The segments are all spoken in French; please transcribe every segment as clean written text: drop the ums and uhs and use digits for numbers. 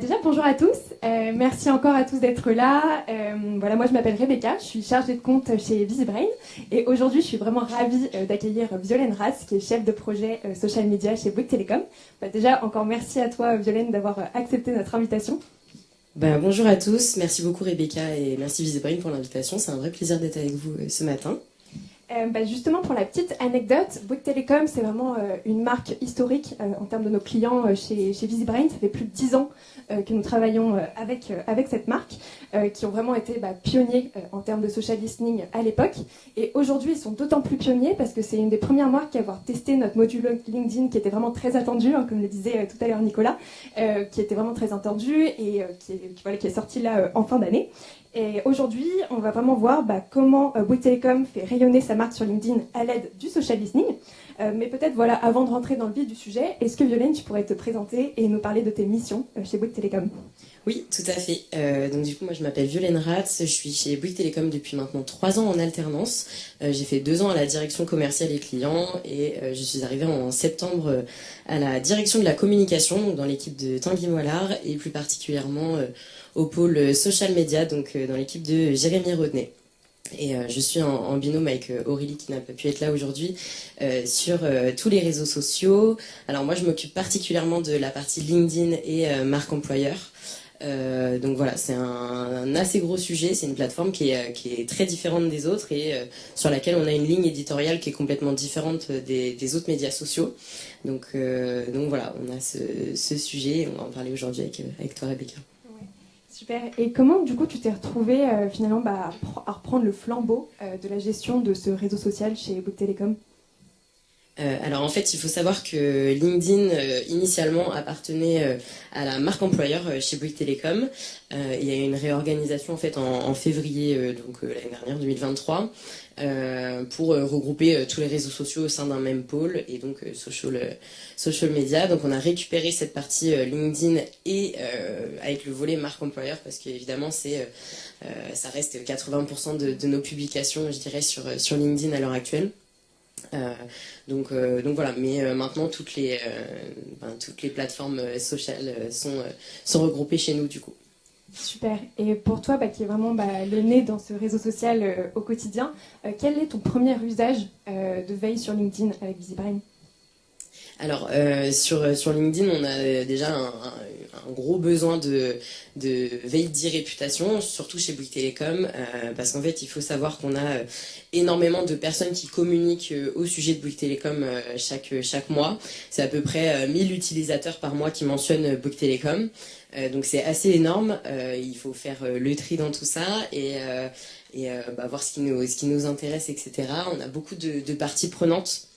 Déjà, bonjour à tous. Merci encore à tous d'être là. Voilà, moi, je m'appelle Rebecca. Je suis chargée de compte chez VisiBrain. Et aujourd'hui, je suis vraiment ravie d'accueillir Violaine Ras, qui est chef de projet social media chez Bouygues Telecom. Déjà, encore merci à toi, Violaine, d'avoir accepté notre invitation. Bonjour à tous, merci beaucoup Rebecca et merci VisiBrain pour l'invitation. C'est un vrai plaisir d'être avec vous ce matin. Justement, pour la petite anecdote, Bouygues Telecom, c'est vraiment une marque historique en termes de nos clients chez VisiBrain. Ça fait plus de 10 ans que nous travaillons avec cette marque, qui ont vraiment été pionniers en termes de social listening à l'époque. Et aujourd'hui, ils sont d'autant plus pionniers parce que c'est une des premières marques à avoir testé notre module LinkedIn qui était vraiment très attendu, comme le disait tout à l'heure Nicolas, qui était vraiment très attendu et qui est sorti là en fin d'année. Et aujourd'hui, on va vraiment voir comment Bouygues Telecom fait rayonner sa marque sur LinkedIn à l'aide du social listening. Mais peut-être, voilà, avant de rentrer dans le vif du sujet, est-ce que Violaine, tu pourrais te présenter et nous parler de tes missions chez Bouygues Telecom ? Oui, tout à fait. Donc du coup, moi je m'appelle Violaine Ratz, je suis chez Bouygues Telecom depuis maintenant 3 ans en alternance. J'ai fait 2 ans à la direction commerciale et clients et je suis arrivée en septembre à la direction de la communication, donc dans l'équipe de Tanguy Mollard et plus particulièrement au pôle social media, donc dans l'équipe de Jérémy Rodney. Et je suis en binôme avec Aurélie qui n'a pas pu être là aujourd'hui sur tous les réseaux sociaux. Alors moi je m'occupe particulièrement de la partie LinkedIn et marque employeur. Donc voilà, c'est un assez gros sujet. C'est une plateforme qui est très différente des autres et sur laquelle on a une ligne éditoriale qui est complètement différente des autres médias sociaux. Donc voilà, on a ce sujet et on va en parler aujourd'hui avec toi Rebecca. Super. Et comment, du coup, tu t'es retrouvée finalement à reprendre le flambeau de la gestion de ce réseau social chez Bouygues Telecom ? Alors en fait, il faut savoir que LinkedIn initialement appartenait à la marque employeur chez Bouygues Telecom. Il y a eu une réorganisation en fait en février l'année dernière 2023 pour regrouper tous les réseaux sociaux au sein d'un même pôle et donc social media. Donc on a récupéré cette partie LinkedIn et avec le volet marque employeur parce qu'évidemment ça reste 80% de nos publications, je dirais, sur LinkedIn à l'heure actuelle. Donc voilà, mais maintenant toutes les plateformes sociales sont regroupées chez nous du coup. Super. Et pour toi, qui est vraiment le nez dans ce réseau social au quotidien, quel est ton premier usage de veille sur LinkedIn avec VisiBrain ? Alors sur LinkedIn, on a déjà un gros besoin de veille d'e-réputation, surtout chez Bouygues Telecom, parce qu'en fait, il faut savoir qu'on a énormément de personnes qui communiquent au sujet de Bouygues Telecom chaque mois. C'est à peu près 1000 utilisateurs par mois qui mentionnent Bouygues Telecom. Donc c'est assez énorme. Il faut faire le tri dans tout ça et voir ce qui nous intéresse, etc. On a beaucoup de parties prenantes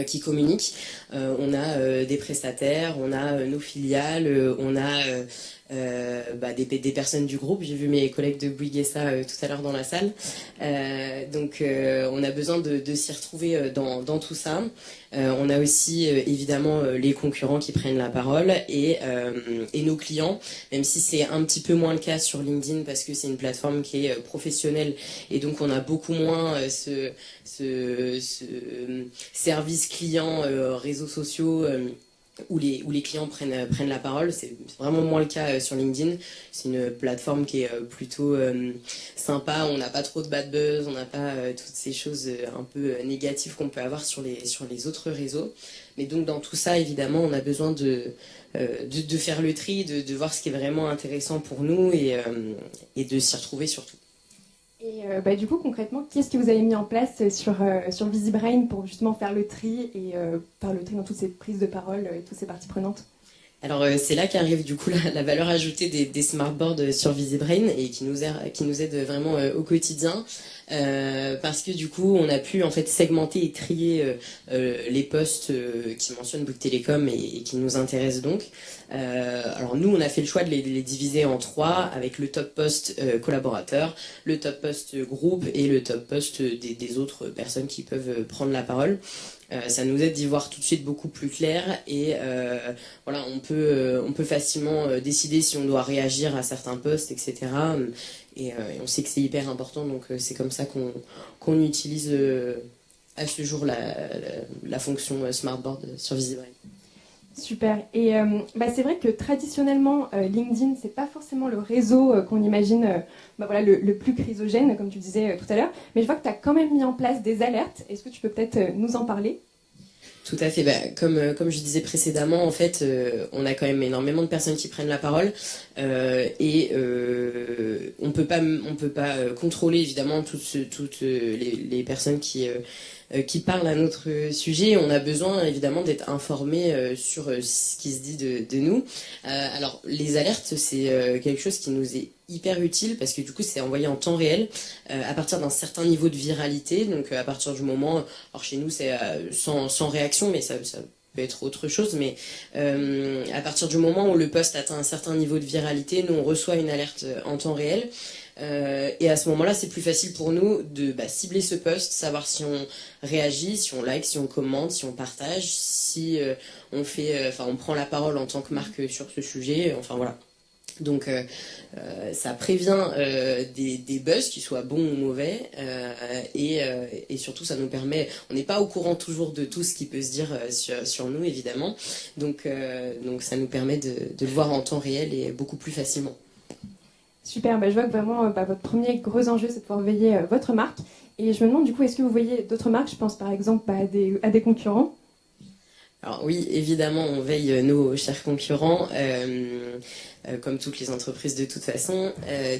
qui communiquent. On a des prestataires, on a nos filiales, on a des personnes du groupe. J'ai vu mes collègues de Bouygues SA tout à l'heure dans la salle. Donc on a besoin de s'y retrouver dans tout ça. On a aussi évidemment les concurrents qui prennent la parole et nos clients, même si c'est un petit peu moins le cas sur LinkedIn parce que c'est une plateforme qui est professionnelle et donc on a beaucoup moins ce service client réseaux sociaux où les clients prennent la parole. C'est vraiment moins le cas sur LinkedIn. C'est une plateforme qui est plutôt sympa. On n'a pas trop de bad buzz, on n'a pas toutes ces choses un peu négatives qu'on peut avoir sur les autres réseaux. Mais donc dans tout ça, évidemment, on a besoin de faire le tri, de voir ce qui est vraiment intéressant pour nous et de s'y retrouver surtout. Et du coup, concrètement, qu'est-ce que vous avez mis en place sur VisiBrain pour justement faire le tri et faire le tri dans toutes ces prises de parole et toutes ces parties prenantes ? Alors c'est là qu'arrive du coup la valeur ajoutée des smartboards sur VisiBrain et qui nous aide vraiment au quotidien parce que du coup on a pu en fait segmenter et trier les posts qui mentionnent Bouygues Telecom et qui nous intéressent donc. Alors nous on a fait le choix de les diviser en 3 avec le top post collaborateur, le top post groupe et le top post des autres personnes qui peuvent prendre la parole. Ça nous aide d'y voir tout de suite beaucoup plus clair et voilà, on peut facilement décider si on doit réagir à certains posts, etc. Et on sait que c'est hyper important, donc c'est comme ça qu'on utilise à ce jour la fonction Smartboard sur VisiBrain. Super. Et c'est vrai que traditionnellement, LinkedIn, c'est pas forcément le réseau qu'on imagine voilà, le plus chrysogène, comme tu disais tout à l'heure. Mais je vois que tu as quand même mis en place des alertes. Est-ce que tu peux peut-être nous en parler? Tout à fait. Comme je disais précédemment, en fait, on a quand même énormément de personnes qui prennent la parole on peut pas contrôler évidemment toutes les personnes qui parlent à notre sujet. On a besoin évidemment d'être informé sur ce qui se dit de nous. Alors les alertes, c'est quelque chose qui nous est hyper utile parce que du coup c'est envoyé en temps réel à partir d'un certain niveau de viralité. Donc à partir du moment, alors chez nous c'est sans réaction, mais ça peut être autre chose, mais à partir du moment où le post atteint un certain niveau de viralité, nous on reçoit une alerte en temps réel. Et à ce moment-là, c'est plus facile pour nous de cibler ce post, savoir si on réagit, si on like, si on commente, si on partage, si on prend la parole en tant que marque sur ce sujet. Enfin voilà. Donc ça prévient des buzz, qu'ils soient bons ou mauvais, et surtout ça nous permet, on n'est pas au courant toujours de tout ce qui peut se dire sur nous évidemment, donc ça nous permet de le voir en temps réel et beaucoup plus facilement. Super, je vois que vraiment votre premier gros enjeu c'est de pouvoir veiller votre marque. Et je me demande du coup, est-ce que vous voyez d'autres marques, je pense par exemple à des concurrents? Alors oui, évidemment, on veille nos chers concurrents, comme toutes les entreprises de toute façon.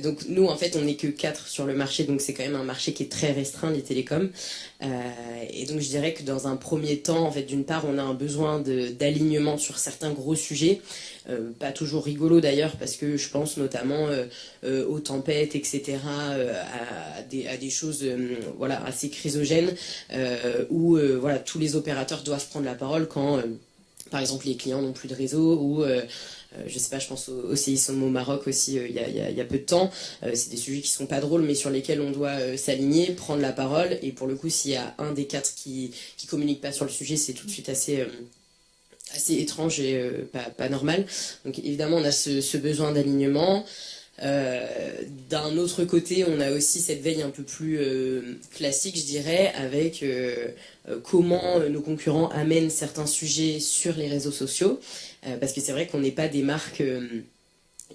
Donc nous, en fait, on n'est que 4 sur le marché, donc c'est quand même un marché qui est très restreint, les télécoms. Et donc je dirais que dans un premier temps, en fait, d'une part, on a un besoin d'alignement sur certains gros sujets, pas toujours rigolo d'ailleurs, parce que je pense notamment aux tempêtes, etc., à des choses voilà, assez chrysogènes, où voilà, tous les opérateurs doivent prendre la parole quand, par exemple, les clients n'ont plus de réseau, ou je sais pas, je pense au séisme au Maroc aussi il y a peu de temps. C'est des sujets qui sont pas drôles, mais sur lesquels on doit s'aligner, prendre la parole. Et pour le coup, s'il y a un des 4 qui communique pas sur le sujet, c'est tout de suite assez étrange et pas normal. Donc évidemment, on a ce besoin d'alignement. D'un autre côté, on a aussi cette veille un peu plus classique, je dirais, avec comment nos concurrents amènent certains sujets sur les réseaux sociaux, parce que c'est vrai qu'on n'est pas des marques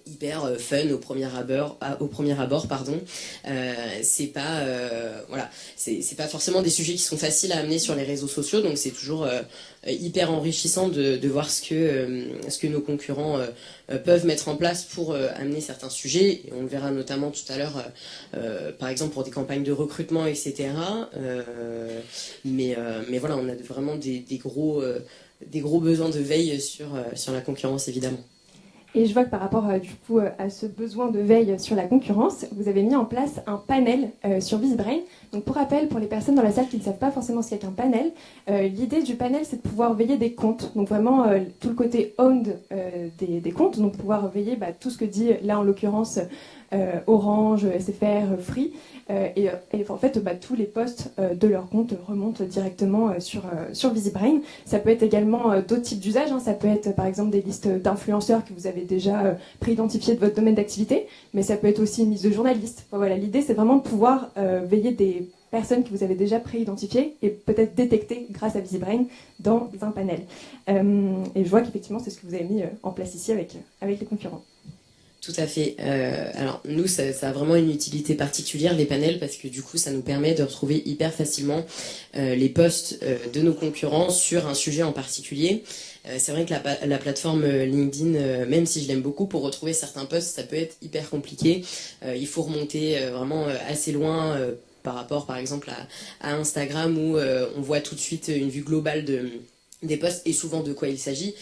hyper fun au premier abord, pardon. C'est pas voilà, c'est pas forcément des sujets qui sont faciles à amener sur les réseaux sociaux, donc c'est toujours hyper enrichissant de voir ce que nos concurrents peuvent mettre en place pour amener certains sujets. Et on le verra notamment tout à l'heure, par exemple pour des campagnes de recrutement, etc. Mais voilà, on a vraiment des gros besoins de veille sur la concurrence, évidemment. Et je vois que par rapport du coup à ce besoin de veille sur la concurrence, vous avez mis en place un panel sur VisiBrain. Donc pour rappel, pour les personnes dans la salle qui ne savent pas forcément ce qu'est un panel, l'idée du panel c'est de pouvoir veiller des comptes. Donc vraiment tout le côté owned des comptes, donc pouvoir veiller tout ce que dit là en l'occurrence Orange, SFR, Free. Et en fait, tous les posts de leur compte remontent directement sur VisiBrain. Ça peut être également d'autres types d'usages. Ça peut être par exemple des listes d'influenceurs que vous avez déjà préidentifiées de votre domaine d'activité, mais ça peut être aussi une liste de journalistes. Voilà, l'idée, c'est vraiment de pouvoir veiller des personnes que vous avez déjà préidentifiées et peut-être détecter grâce à VisiBrain dans un panel. Et je vois qu'effectivement, c'est ce que vous avez mis en place ici avec les concurrents. Tout à fait. Alors nous, ça a vraiment une utilité particulière, les panels, parce que du coup, ça nous permet de retrouver hyper facilement les posts de nos concurrents sur un sujet en particulier. C'est vrai que la plateforme LinkedIn, même si je l'aime beaucoup, pour retrouver certains posts, ça peut être hyper compliqué. Il faut remonter vraiment assez loin par rapport, par exemple, à Instagram, où on voit tout de suite une vue globale des posts et souvent de quoi il s'agit.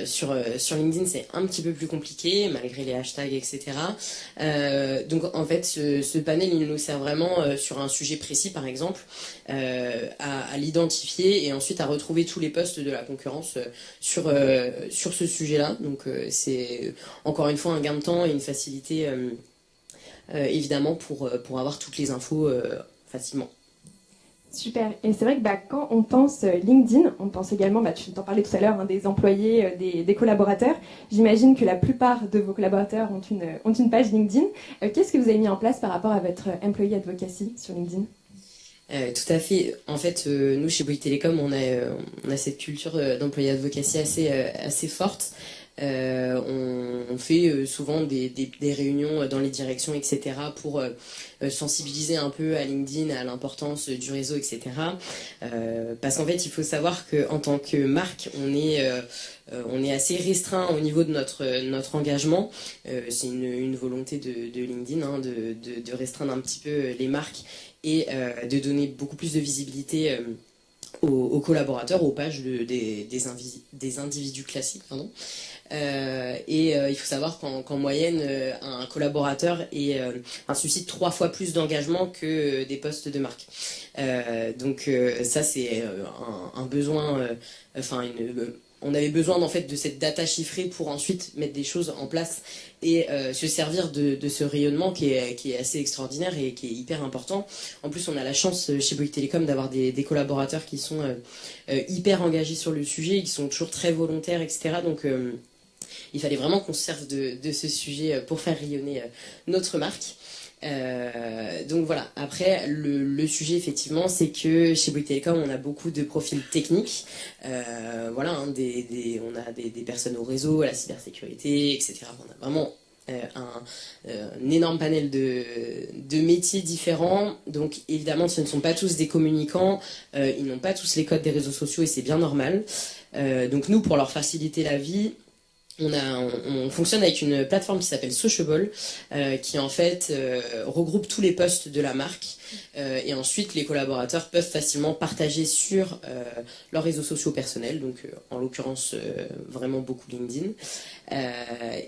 Sur LinkedIn, c'est un petit peu plus compliqué, malgré les hashtags, etc. Donc en fait, ce panel, il nous sert vraiment sur un sujet précis, par exemple, à l'identifier et ensuite à retrouver tous les posts de la concurrence sur ce sujet-là. Donc c'est encore une fois un gain de temps et une facilité, évidemment, pour avoir toutes les infos facilement. Super. Et c'est vrai que quand on pense LinkedIn, on pense également, tu t'en parlais tout à l'heure, des employés, des collaborateurs. J'imagine que la plupart de vos collaborateurs ont une page LinkedIn. Qu'est-ce que vous avez mis en place par rapport à votre employee advocacy sur LinkedIn ? Tout à fait. En fait, nous chez Bouygues Télécom, on a cette culture d'employé advocacy assez forte. On fait souvent des réunions dans les directions, etc., pour sensibiliser un peu à LinkedIn, à l'importance du réseau, etc. Parce qu'en fait, il faut savoir qu'en tant que marque, on est assez restreint au niveau de notre engagement. C'est une volonté de LinkedIn, hein, de restreindre un petit peu les marques et de donner beaucoup plus de visibilité aux collaborateurs, aux pages des individus classiques, pardon. Il faut savoir qu'en moyenne, un collaborateur suscite 3 fois plus d'engagement que des postes de marque. Ça, c'est un besoin, on avait besoin en fait de cette data chiffrée pour ensuite mettre des choses en place et se servir de ce rayonnement qui est assez extraordinaire et qui est hyper important. En plus, on a la chance chez Bouygues Télécom d'avoir des collaborateurs qui sont hyper engagés sur le sujet, qui sont toujours très volontaires, etc. Donc il fallait vraiment qu'on se serve de ce sujet pour faire rayonner notre marque. Donc voilà, après le sujet effectivement c'est que chez Bouygues Télécom on a beaucoup de profils techniques, voilà, hein, on a des personnes au réseau, à la cybersécurité, etc. On a vraiment un énorme panel de métiers différents, donc évidemment ce ne sont pas tous des communicants, ils n'ont pas tous les codes des réseaux sociaux et c'est bien normal. Donc nous, pour leur faciliter la vie, on fonctionne avec une plateforme qui s'appelle Sociable, qui en fait regroupe tous les posts de la marque, et ensuite les collaborateurs peuvent facilement partager sur leurs réseaux sociaux personnels, donc en l'occurrence vraiment beaucoup LinkedIn.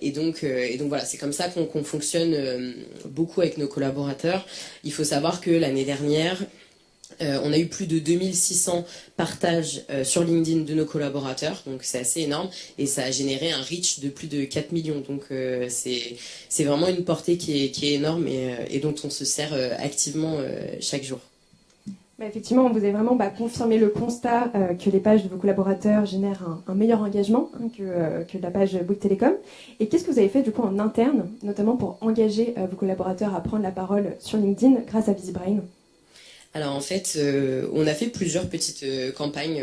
Et donc voilà, c'est comme ça qu'on fonctionne beaucoup avec nos collaborateurs. Il faut savoir que l'année dernière, on a eu plus de 2600 partages sur LinkedIn de nos collaborateurs, donc c'est assez énorme et ça a généré un reach de plus de 4 millions. Donc c'est vraiment une portée qui est énorme et dont on se sert activement chaque jour. Bah, effectivement, vous avez vraiment confirmé le constat que les pages de vos collaborateurs génèrent un meilleur engagement, hein, que la page Bouygues Télécom. Et qu'est-ce que vous avez fait du coup en interne, notamment pour engager vos collaborateurs à prendre la parole sur LinkedIn grâce à VisiBrain ? Alors en fait, on a fait plusieurs petites campagnes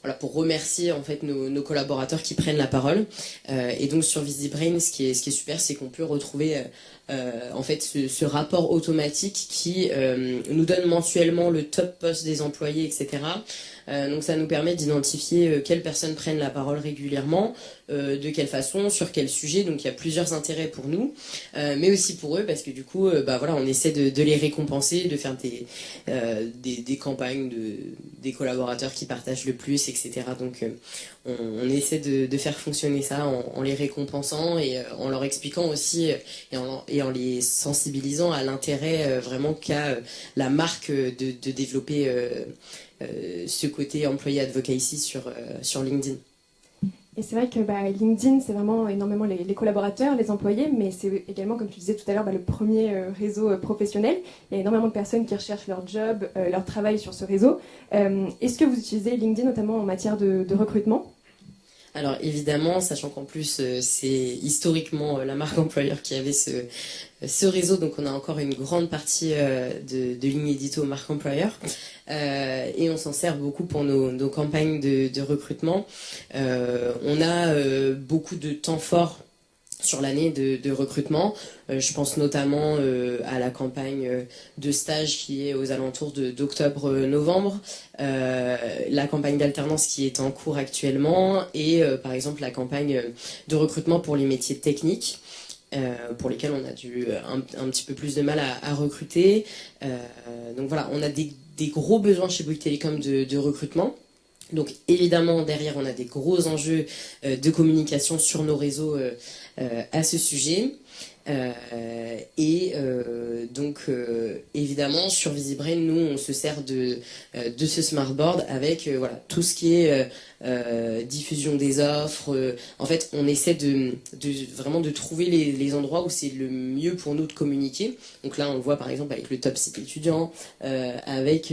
voilà, pour remercier en fait nos collaborateurs qui prennent la parole. Et donc sur VisiBrain, ce qui est super, c'est qu'on peut retrouver en fait ce rapport automatique qui nous donne mensuellement le top post des employés, etc. Donc ça nous permet d'identifier quelles personnes prennent la parole régulièrement, de quelle façon, sur quel sujet. Donc il y a plusieurs intérêts pour nous, mais aussi pour eux, parce que du coup, voilà, on essaie de les récompenser, de faire des campagnes des collaborateurs qui partagent le plus, etc. Donc on essaie de faire fonctionner ça en les récompensant et en leur expliquant aussi et en les sensibilisant à l'intérêt vraiment qu'a la marque de développer ce côté employé advocacy sur LinkedIn. Et c'est vrai que LinkedIn, c'est vraiment énormément les collaborateurs, les employés, mais c'est également, comme tu disais tout à l'heure, le premier réseau professionnel. Il y a énormément de personnes qui recherchent leur job, leur travail sur ce réseau. Est-ce que vous utilisez LinkedIn notamment en matière de recrutement ? Alors évidemment, sachant qu'en plus c'est historiquement la marque employeur qui avait ce réseau, donc on a encore une grande partie de ligne édito marque employeur, et on s'en sert beaucoup pour nos campagnes de recrutement. On a beaucoup de temps fort sur l'année de recrutement. Je pense notamment à la campagne de stage qui est aux alentours d'octobre-novembre, la campagne d'alternance qui est en cours actuellement et par exemple la campagne de recrutement pour les métiers techniques. Pour lesquels on a dû un petit peu plus de mal à recruter. Donc voilà, on a des gros besoins chez Bouygues Télécom de recrutement. Donc évidemment, derrière, on a des gros enjeux de communication sur nos réseaux à ce sujet. Donc évidemment sur VisiBrain, nous on se sert de ce smartboard avec voilà, tout ce qui est diffusion des offres. En fait, on essaie vraiment de trouver les endroits où c'est le mieux pour nous de communiquer. Donc là, on le voit par exemple avec le top site étudiant, avec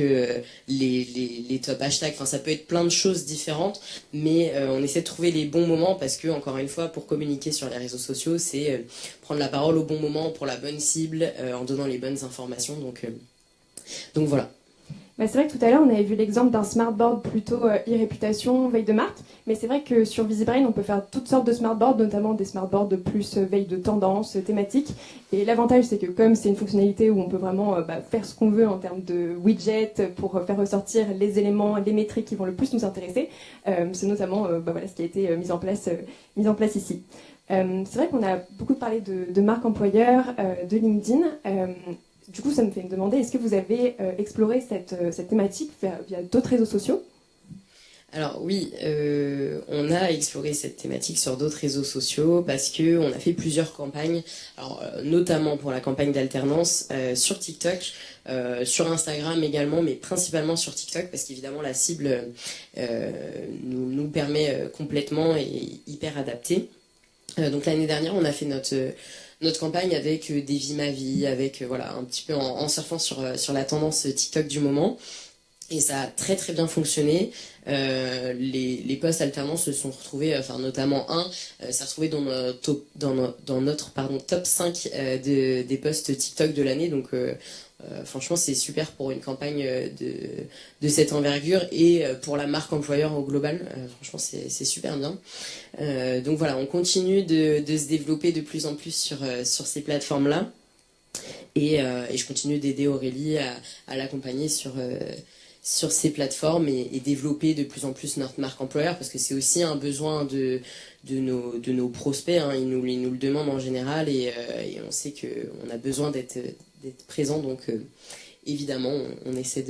les top hashtags. Enfin, ça peut être plein de choses différentes, mais on essaie de trouver les bons moments parce que, encore une fois, pour communiquer sur les réseaux sociaux, c'est prendre la parole au bon moment pour la bonne cible, en donnant les bonnes informations. Donc Donc voilà. Bah, c'est vrai que tout à l'heure, on avait vu l'exemple d'un smartboard plutôt e-réputation, veille de marque. Mais c'est vrai que sur VisiBrain, on peut faire toutes sortes de smartboards, notamment des smartboards de plus veille de tendance, thématique. Et l'avantage, c'est que comme c'est une fonctionnalité où on peut vraiment faire ce qu'on veut en termes de widgets pour faire ressortir les éléments, les métriques qui vont le plus nous intéresser, c'est notamment ce qui a été mis en place ici. C'est vrai qu'on a beaucoup parlé de marque employeur, de LinkedIn. Du coup, ça me fait me demander, est-ce que vous avez exploré cette thématique via d'autres réseaux sociaux ? Alors oui, on a exploré cette thématique sur d'autres réseaux sociaux parce que on a fait plusieurs campagnes, alors notamment pour la campagne d'alternance sur TikTok, sur Instagram également, mais principalement sur TikTok parce qu'évidemment la cible nous permet complètement et hyper adaptée. Donc l'année dernière, on a fait notre campagne avec des vies ma vie, avec voilà un petit peu en surfant sur la tendance TikTok du moment. Et ça a très très bien fonctionné. Les posts alternants se sont retrouvés, enfin notamment un, s'est retrouvé dans notre top 5 des posts TikTok de l'année. Donc franchement c'est super pour une campagne de cette envergure et pour la marque employeur au global. Franchement c'est super bien. Donc voilà, on continue de se développer de plus en plus sur ces plateformes-là. Et je continue d'aider Aurélie à l'accompagner sur ces plateformes et développer de plus en plus notre marque employeur parce que c'est aussi un besoin de nos prospects, hein. Ils nous le demandent en général et on sait qu'on a besoin d'être présent, donc évidemment on essaie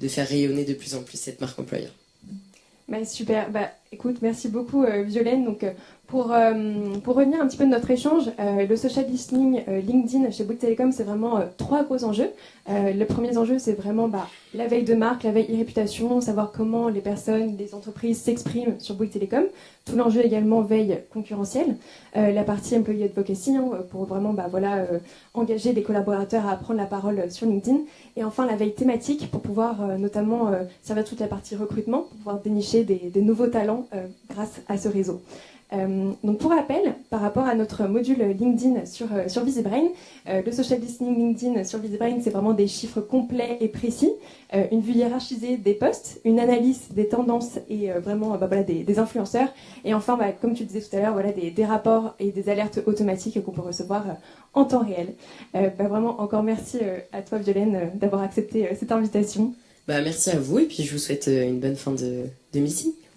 de faire rayonner de plus en plus cette marque employeur. Bah, super, écoute, merci beaucoup Violaine. Donc, pour revenir un petit peu de notre échange, le social listening LinkedIn chez Bouygues Telecom, c'est vraiment 3 gros enjeux. Le premier enjeu, c'est vraiment la veille de marque, la veille e-réputation, savoir comment les personnes, les entreprises s'expriment sur Bouygues Telecom. Tout l'enjeu également veille concurrentielle, la partie employee advocacy, hein, pour vraiment engager les collaborateurs à prendre la parole sur LinkedIn. Et enfin, la veille thématique pour pouvoir notamment servir toute la partie recrutement, pour pouvoir dénicher des nouveaux talents grâce à ce réseau. Donc pour rappel, par rapport à notre module LinkedIn sur VisiBrain, le social listening LinkedIn sur VisiBrain, c'est vraiment des chiffres complets et précis, une vue hiérarchisée des posts, une analyse des tendances et des influenceurs, et enfin, comme tu disais tout à l'heure, des rapports et des alertes automatiques qu'on peut recevoir en temps réel. Vraiment, encore merci à toi Violaine d'avoir accepté cette invitation. Merci à vous et puis je vous souhaite une bonne fin de meeting.